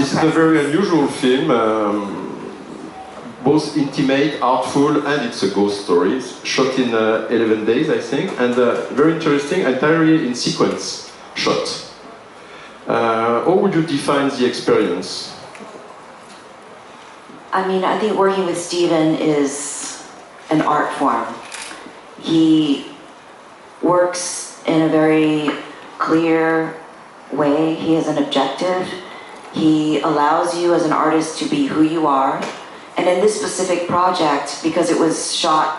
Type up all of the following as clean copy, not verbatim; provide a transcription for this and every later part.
This is a very unusual film, both intimate, artful, and it's a ghost story. It's shot in 11 days, I think, and very interesting, entirely in sequence shot. How would you define the experience? I mean, I think working with Steven is an art form. He works in a very clear way. He has an objective. He allows you as an artist to be who you are. And in this specific project, because it was shot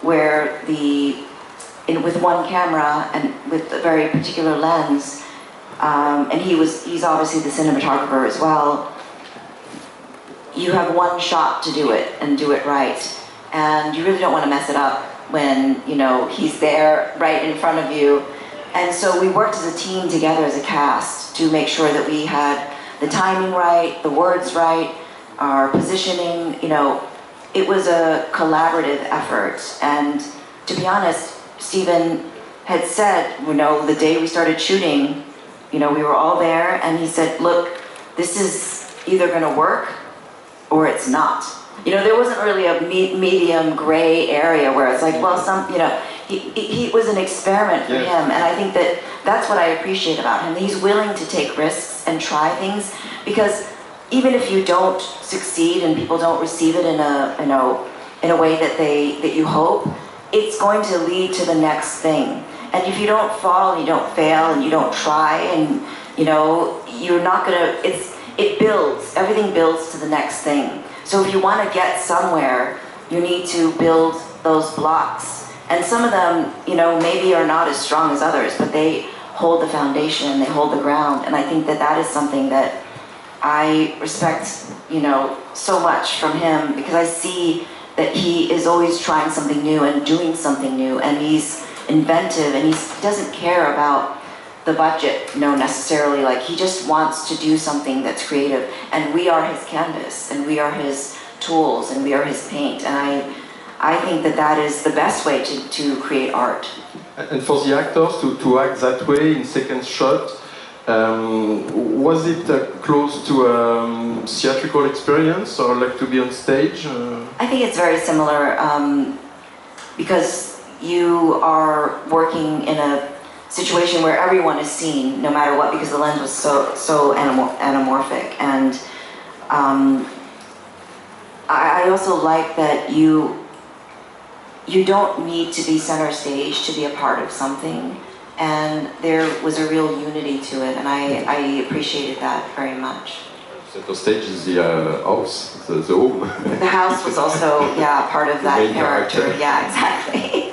where with one camera and with a very particular lens, and he's obviously the cinematographer as well, you have one shot to do it and do it right. And you really don't want to mess it up when, you know, he's there right in front of you. And so we worked as a team together as a cast to make sure that we had the timing right, the words right, our positioning. You know, it was a collaborative effort. And to be honest, Steven had said, you know, the day we started shooting, you know, we were all there, and he said, look, this is either going to work or it's not. You know, there wasn't really a medium gray area where it's like, well, you know, he was an experiment for him, and I think that's what I appreciate about him. He's willing to take risks and try things, because even if you don't succeed and people don't receive it in a way that you hope, it's going to lead to the next thing. And if you don't fall and you don't fail and you don't try, and you know, you're not gonna. It builds. Everything builds to the next thing. So if you want to get somewhere, you need to build those blocks. And some of them, you know, maybe are not as strong as others, but they hold the foundation and they hold the ground. And I think that is something that I respect, you know, so much from him, because I see that he is always trying something new and doing something new, and he's inventive, and he doesn't care about the budget, you know, necessarily. Like, he just wants to do something that's creative, and we are his canvas, and we are his tools, and we are his paint, and I think that is the best way to create art. And for the actors to act that way in second shot, was it close to a theatrical experience, or like to be on stage? I think it's very similar, because you are working in a situation where everyone is seen, no matter what, because the lens was so anamorphic. And I also like that you don't need to be center stage to be a part of something, and there was a real unity to it, and I appreciated that very much. Center stage is the house, the home. The house was also, yeah, part of that character. Yeah, exactly.